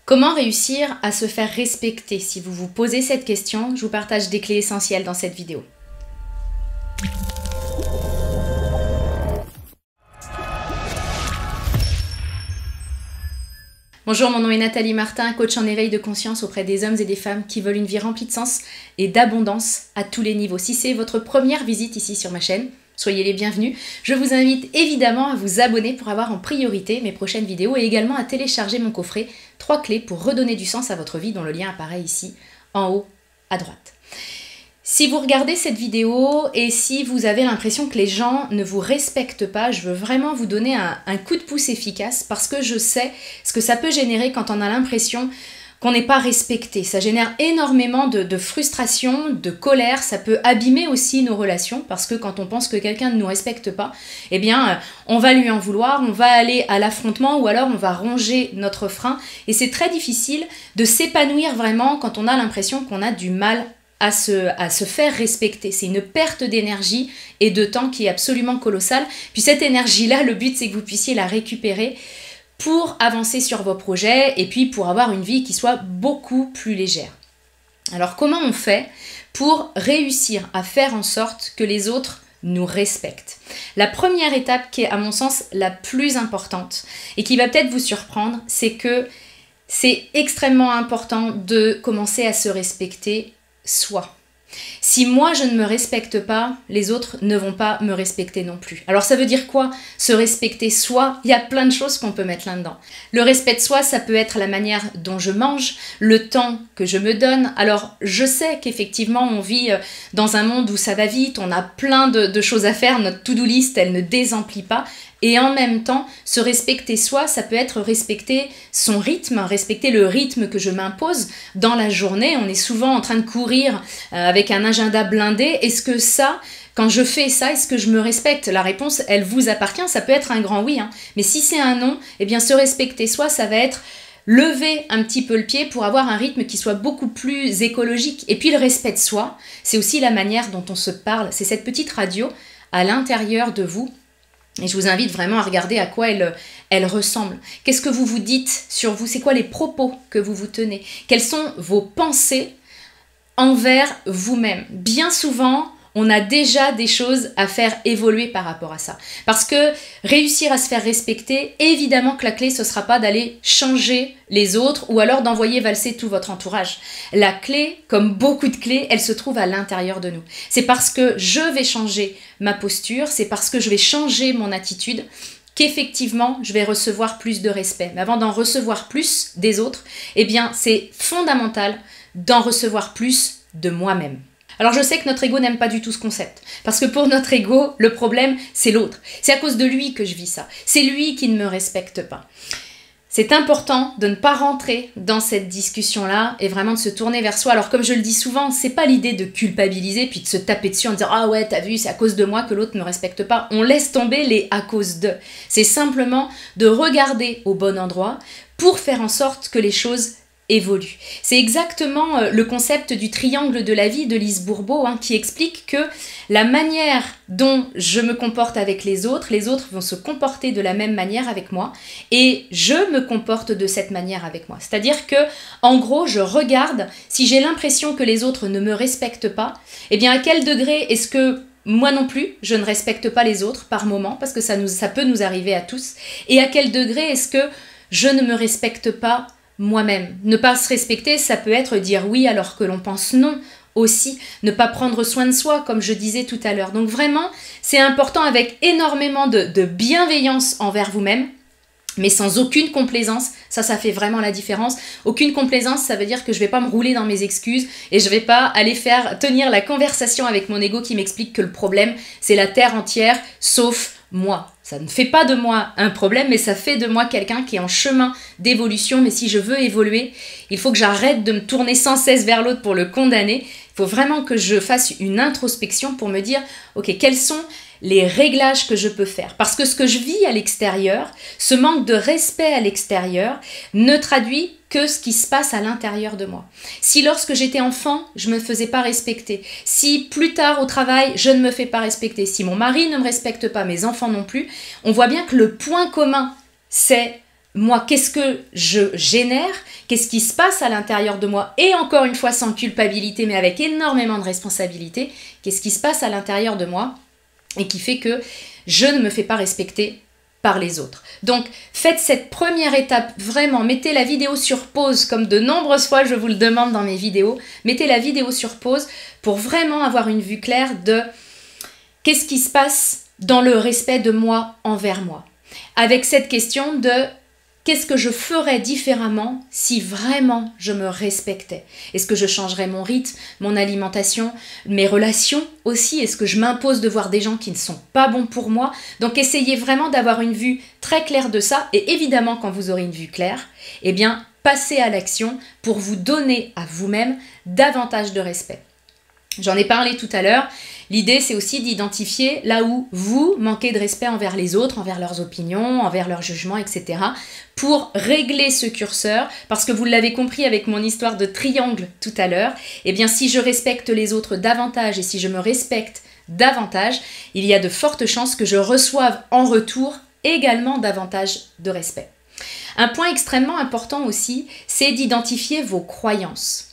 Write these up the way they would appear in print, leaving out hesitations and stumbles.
Comment réussir à se faire respecter? Si vous vous posez cette question, je vous partage des clés essentielles dans cette vidéo. Bonjour, mon nom est Nathalie Martin, coach en éveil de conscience auprès des hommes et des femmes qui veulent une vie remplie de sens et d'abondance à tous les niveaux. Si c'est votre première visite ici sur ma chaîne, soyez les bienvenus. Je vous invite évidemment à vous abonner pour avoir en priorité mes prochaines vidéos et également à télécharger mon coffret 3 clés pour redonner du sens à votre vie dont le lien apparaît ici en haut à droite. Si vous regardez cette vidéo et si vous avez l'impression que les gens ne vous respectent pas, je veux vraiment vous donner un coup de pouce efficace parce que je sais ce que ça peut générer quand on a l'impression qu'on n'est pas respecté. Ça génère énormément de frustration, de colère, ça peut abîmer aussi nos relations parce que quand on pense que quelqu'un ne nous respecte pas, eh bien on va lui en vouloir, on va aller à l'affrontement ou alors on va ronger notre frein et c'est très difficile de s'épanouir vraiment quand on a l'impression qu'on a du mal à se faire respecter. C'est une perte d'énergie et de temps qui est absolument colossale. Puis cette énergie-là, le but c'est que vous puissiez la récupérer pour avancer sur vos projets et puis pour avoir une vie qui soit beaucoup plus légère. Alors comment on fait pour réussir à faire en sorte que les autres nous respectent? La première étape qui est à mon sens la plus importante et qui va peut-être vous surprendre, c'est que c'est extrêmement important de commencer à se respecter soi. Si moi je ne me respecte pas, les autres ne vont pas me respecter non plus. Alors ça veut dire quoi? Se respecter soi, il y a plein de choses qu'on peut mettre là-dedans. Le respect de soi, ça peut être la manière dont je mange, le temps que je me donne. Alors je sais qu'effectivement on vit dans un monde où ça va vite, on a plein de choses à faire, notre to-do list elle ne désemplit pas. Et en même temps, se respecter soi, ça peut être respecter son rythme, respecter le rythme que je m'impose dans la journée. On est souvent en train de courir avec un agenda blindé. Est-ce que ça, quand je fais ça, est-ce que je me respecte? La réponse, elle vous appartient. Ça peut être un grand oui, hein. Mais si c'est un non, eh bien se respecter soi, ça va être lever un petit peu le pied pour avoir un rythme qui soit beaucoup plus écologique. Et puis le respect de soi, c'est aussi la manière dont on se parle. C'est cette petite radio à l'intérieur de vous. Et je vous invite vraiment à regarder à quoi elle ressemble. Qu'est-ce que vous vous dites sur vous? C'est quoi les propos que vous vous tenez? Quelles sont vos pensées envers vous-même? Bien souvent, on a déjà des choses à faire évoluer par rapport à ça. Parce que réussir à se faire respecter, évidemment que la clé, ce ne sera pas d'aller changer les autres ou alors d'envoyer valser tout votre entourage. La clé, comme beaucoup de clés, elle se trouve à l'intérieur de nous. C'est parce que je vais changer ma posture, c'est parce que je vais changer mon attitude qu'effectivement, je vais recevoir plus de respect. Mais avant d'en recevoir plus des autres, eh bien, c'est fondamental d'en recevoir plus de moi-même. Alors je sais que notre ego n'aime pas du tout ce concept, parce que pour notre ego, le problème, c'est l'autre. C'est à cause de lui que je vis ça. C'est lui qui ne me respecte pas. C'est important de ne pas rentrer dans cette discussion-là et vraiment de se tourner vers soi. Alors comme je le dis souvent, c'est pas l'idée de culpabiliser puis de se taper dessus en disant « Ah ouais, t'as vu, c'est à cause de moi que l'autre ne me respecte pas ». On laisse tomber les « à cause de ». C'est simplement de regarder au bon endroit pour faire en sorte que les choses évolue. C'est exactement le concept du triangle de la vie de Lise Bourbeau qui explique que la manière dont je me comporte avec les autres vont se comporter de la même manière avec moi et je me comporte de cette manière avec moi. C'est-à-dire que, en gros, je regarde si j'ai l'impression que les autres ne me respectent pas, eh bien à quel degré est-ce que moi non plus, je ne respecte pas les autres par moment, parce que ça peut nous arriver à tous, et à quel degré est-ce que je ne me respecte pas moi-même. Ne pas se respecter, ça peut être dire oui alors que l'on pense non aussi. Ne pas prendre soin de soi, comme je disais tout à l'heure. Donc vraiment, c'est important avec énormément de bienveillance envers vous-même, mais sans aucune complaisance. Ça fait vraiment la différence. Aucune complaisance, ça veut dire que je vais pas me rouler dans mes excuses et je vais pas aller tenir la conversation avec mon ego qui m'explique que le problème, c'est la terre entière, sauf moi. Ça ne fait pas de moi un problème, mais ça fait de moi quelqu'un qui est en chemin d'évolution. Mais si je veux évoluer, il faut que j'arrête de me tourner sans cesse vers l'autre pour le condamner. Il faut vraiment que je fasse une introspection pour me dire, ok, quels sont les réglages que je peux faire? Parce que ce que je vis à l'extérieur, ce manque de respect à l'extérieur, ne traduit que ce qui se passe à l'intérieur de moi. Si lorsque j'étais enfant, je ne me faisais pas respecter, si plus tard au travail, je ne me fais pas respecter, si mon mari ne me respecte pas, mes enfants non plus, on voit bien que le point commun, c'est moi, qu'est-ce que je génère, qu'est-ce qui se passe à l'intérieur de moi, et encore une fois sans culpabilité, mais avec énormément de responsabilité, qu'est-ce qui se passe à l'intérieur de moi, et qui fait que je ne me fais pas respecter par les autres. Donc, faites cette première étape, vraiment, mettez la vidéo sur pause, comme de nombreuses fois je vous le demande dans mes vidéos, mettez la vidéo sur pause pour vraiment avoir une vue claire de qu'est-ce qui se passe dans le respect de moi envers moi. Avec cette question de qu'est-ce que je ferais différemment si vraiment je me respectais? Est-ce que je changerais mon rythme, mon alimentation, mes relations aussi? Est-ce que je m'impose de voir des gens qui ne sont pas bons pour moi? Donc essayez vraiment d'avoir une vue très claire de ça. Et évidemment, quand vous aurez une vue claire, eh bien, passez à l'action pour vous donner à vous-même davantage de respect. J'en ai parlé tout à l'heure. L'idée, c'est aussi d'identifier là où vous manquez de respect envers les autres, envers leurs opinions, envers leurs jugements, etc. pour régler ce curseur, parce que vous l'avez compris avec mon histoire de triangle tout à l'heure, eh bien si je respecte les autres davantage et si je me respecte davantage, il y a de fortes chances que je reçoive en retour également davantage de respect. Un point extrêmement important aussi, c'est d'identifier vos croyances.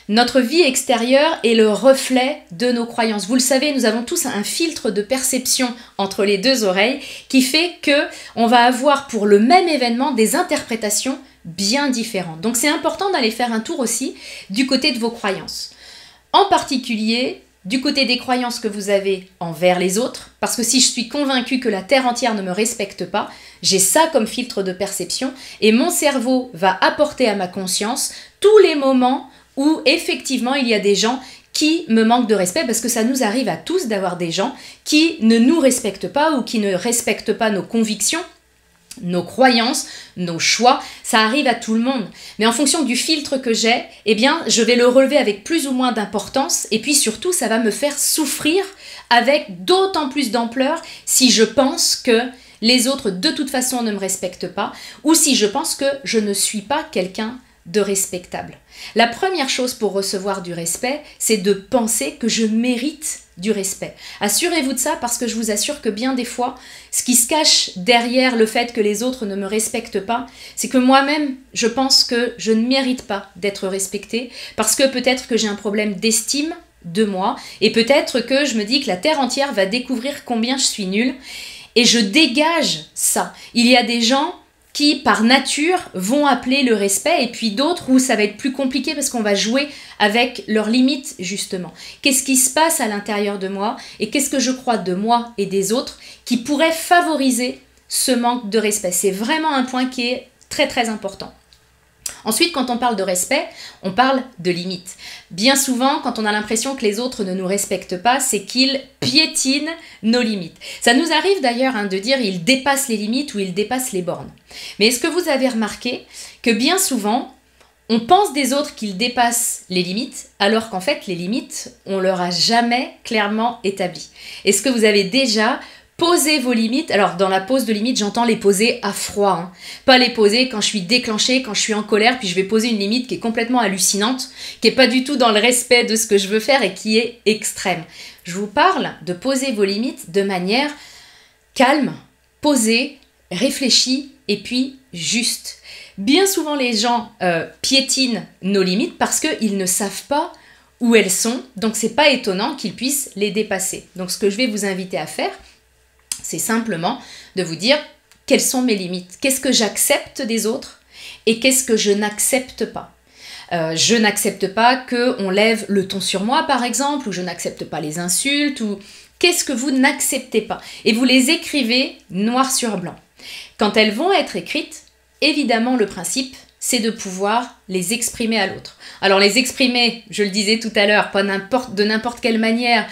Notre vie extérieure est le reflet de nos croyances. Vous le savez, nous avons tous un filtre de perception entre les deux oreilles qui fait que on va avoir pour le même événement des interprétations bien différentes. Donc c'est important d'aller faire un tour aussi du côté de vos croyances. En particulier, du côté des croyances que vous avez envers les autres, parce que si je suis convaincue que la Terre entière ne me respecte pas, j'ai ça comme filtre de perception et mon cerveau va apporter à ma conscience tous les moments où effectivement il y a des gens qui me manquent de respect, parce que ça nous arrive à tous d'avoir des gens qui ne nous respectent pas ou qui ne respectent pas nos convictions, nos croyances, nos choix, ça arrive à tout le monde. Mais en fonction du filtre que j'ai, eh bien, je vais le relever avec plus ou moins d'importance et puis surtout, ça va me faire souffrir avec d'autant plus d'ampleur si je pense que les autres de toute façon ne me respectent pas ou si je pense que je ne suis pas quelqu'un de respectable. La première chose pour recevoir du respect, c'est de penser que je mérite du respect. Assurez-vous de ça parce que je vous assure que bien des fois, ce qui se cache derrière le fait que les autres ne me respectent pas, c'est que moi-même, je pense que je ne mérite pas d'être respectée parce que peut-être que j'ai un problème d'estime de moi et peut-être que je me dis que la terre entière va découvrir combien je suis nulle et je dégage ça. Il y a des gens qui, par nature, vont appeler le respect, et puis d'autres où ça va être plus compliqué parce qu'on va jouer avec leurs limites, justement. Qu'est-ce qui se passe à l'intérieur de moi et qu'est-ce que je crois de moi et des autres qui pourrait favoriser ce manque de respect? C'est vraiment un point qui est très très important. Ensuite, quand on parle de respect, on parle de limites. Bien souvent, quand on a l'impression que les autres ne nous respectent pas, c'est qu'ils piétinent nos limites. Ça nous arrive d'ailleurs de dire ils dépassent les limites ou ils dépassent les bornes. Mais est-ce que vous avez remarqué que bien souvent, on pense des autres qu'ils dépassent les limites, alors qu'en fait, les limites, on ne leur a jamais clairement établies. Est-ce que vous avez déjà posé vos limites? Alors, dans la pose de limite, j'entends les poser à froid. Pas les poser quand je suis déclenchée, quand je suis en colère, puis je vais poser une limite qui est complètement hallucinante, qui n'est pas du tout dans le respect de ce que je veux faire et qui est extrême. Je vous parle de poser vos limites de manière calme, posée, réfléchie et puis juste. Bien souvent, les gens piétinent nos limites parce qu'ils ne savent pas où elles sont, donc c'est pas étonnant qu'ils puissent les dépasser. Donc, ce que je vais vous inviter à faire, c'est simplement de vous dire quelles sont mes limites, qu'est-ce que j'accepte des autres et qu'est-ce que je n'accepte pas. Je n'accepte pas qu'on lève le ton sur moi, par exemple, ou je n'accepte pas les insultes, ou qu'est-ce que vous n'acceptez pas. Et vous les écrivez noir sur blanc. Quand elles vont être écrites, évidemment, le principe, c'est de pouvoir les exprimer à l'autre. Alors les exprimer, je le disais tout à l'heure, pas de n'importe quelle manière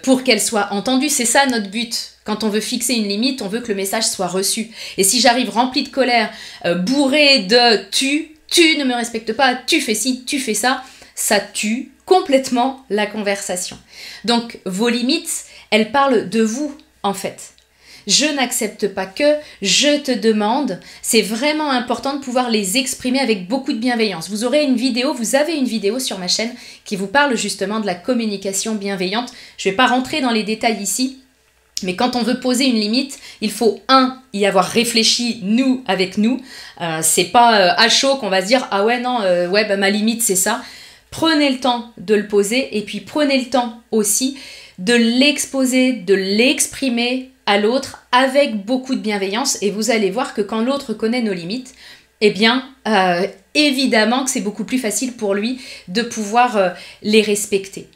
pour qu'elles soient entendues, c'est ça notre but. Quand on veut fixer une limite, on veut que le message soit reçu. Et si j'arrive remplie de colère, bourrée de tu ne me respectes pas, tu fais ci, tu fais ça, ça tue complètement la conversation. Donc vos limites, elles parlent de vous en fait. Je n'accepte pas que, je te demande, c'est vraiment important de pouvoir les exprimer avec beaucoup de bienveillance. Vous avez une vidéo sur ma chaîne qui vous parle justement de la communication bienveillante. Je ne vais pas rentrer dans les détails ici, Mais quand on veut poser une limite, il faut y avoir réfléchi nous avec nous. C'est pas à chaud qu'on va se dire ah ouais non ma limite c'est ça. Prenez le temps de le poser et puis prenez le temps aussi de l'exposer, de l'exprimer à l'autre avec beaucoup de bienveillance et vous allez voir que quand l'autre connaît nos limites, eh bien évidemment que c'est beaucoup plus facile pour lui de pouvoir les respecter.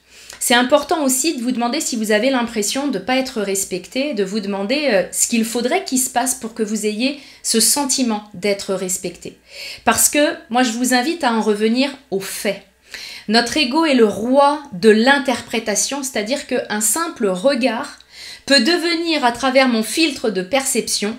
C'est important aussi de vous demander si vous avez l'impression de ne pas être respecté, de vous demander ce qu'il faudrait qu'il se passe pour que vous ayez ce sentiment d'être respecté. Parce que moi, je vous invite à en revenir aux faits. Notre ego est le roi de l'interprétation, c'est-à-dire qu'un simple regard peut devenir, à travers mon filtre de perception,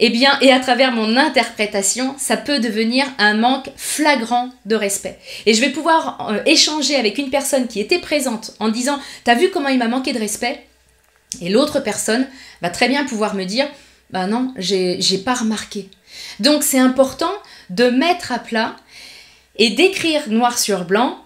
et à travers mon interprétation, ça peut devenir un manque flagrant de respect. Et je vais pouvoir échanger avec une personne qui était présente en disant « T'as vu comment il m'a manqué de respect ?» Et l'autre personne va très bien pouvoir me dire « Bah non, j'ai pas remarqué. » Donc c'est important de mettre à plat et d'écrire noir sur blanc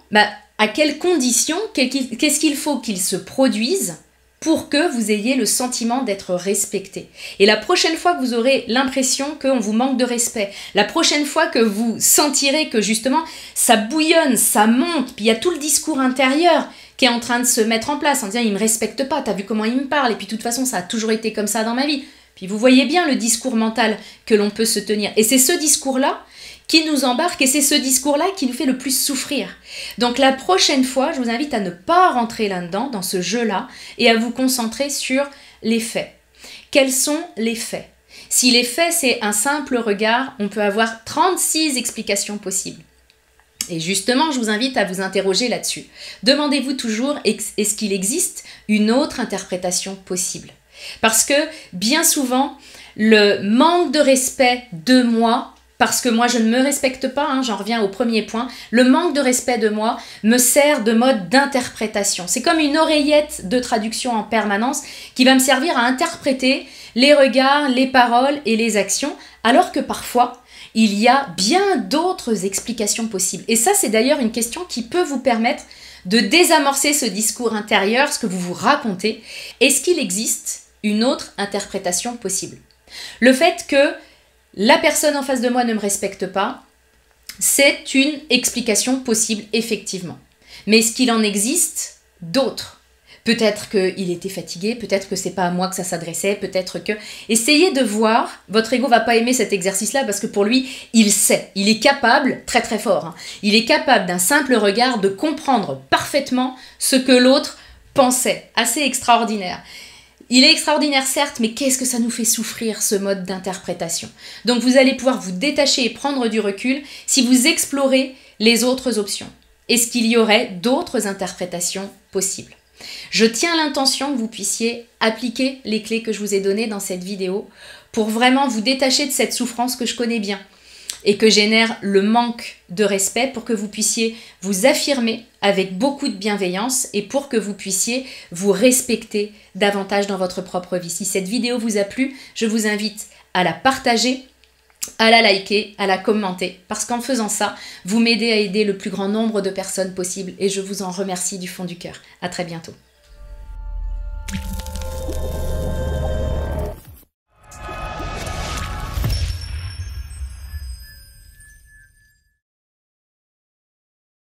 à quelles conditions, qu'est-ce qu'il faut qu'il se produise pour que vous ayez le sentiment d'être respecté. Et la prochaine fois que vous aurez l'impression qu'on vous manque de respect, la prochaine fois que vous sentirez que justement ça bouillonne, ça monte, puis il y a tout le discours intérieur qui est en train de se mettre en place en disant « il me respecte pas, t'as vu comment il me parle, et puis de toute façon ça a toujours été comme ça dans ma vie ». Puis vous voyez bien le discours mental que l'on peut se tenir. Et c'est ce discours-là qui nous embarque et c'est ce discours-là qui nous fait le plus souffrir. Donc la prochaine fois, je vous invite à ne pas rentrer là-dedans, dans ce jeu-là, et à vous concentrer sur les faits. Quels sont les faits? Si les faits, c'est un simple regard, on peut avoir 36 explications possibles. Et justement, je vous invite à vous interroger là-dessus. Demandez-vous toujours, est-ce qu'il existe une autre interprétation possible? Parce que bien souvent, le manque de respect de moi, parce que moi je ne me respecte pas, j'en reviens au premier point, le manque de respect de moi me sert de mode d'interprétation. C'est comme une oreillette de traduction en permanence qui va me servir à interpréter les regards, les paroles et les actions, alors que parfois il y a bien d'autres explications possibles. Et ça, c'est d'ailleurs une question qui peut vous permettre de désamorcer ce discours intérieur, ce que vous vous racontez. Est-ce qu'il existe une autre interprétation possible? Le fait que la personne en face de moi ne me respecte pas, c'est une explication possible, effectivement. Mais est-ce qu'il en existe d'autres? Peut-être qu'il était fatigué, peut-être que c'est pas à moi que ça s'adressait, peut-être que... Essayez de voir, votre ego va pas aimer cet exercice-là parce que pour lui, il sait, il est capable, très très fort, il est capable d'un simple regard de comprendre parfaitement ce que l'autre pensait. Assez extraordinaire. Il est extraordinaire certes, mais qu'est-ce que ça nous fait souffrir ce mode d'interprétation? Donc vous allez pouvoir vous détacher et prendre du recul si vous explorez les autres options. Est-ce qu'il y aurait d'autres interprétations possibles? Je tiens à l'intention que vous puissiez appliquer les clés que je vous ai données dans cette vidéo pour vraiment vous détacher de cette souffrance que je connais bien et que génère le manque de respect pour que vous puissiez vous affirmer avec beaucoup de bienveillance et pour que vous puissiez vous respecter davantage dans votre propre vie. Si cette vidéo vous a plu, je vous invite à la partager, à la liker, à la commenter, parce qu'en faisant ça, vous m'aidez à aider le plus grand nombre de personnes possible et je vous en remercie du fond du cœur. À très bientôt.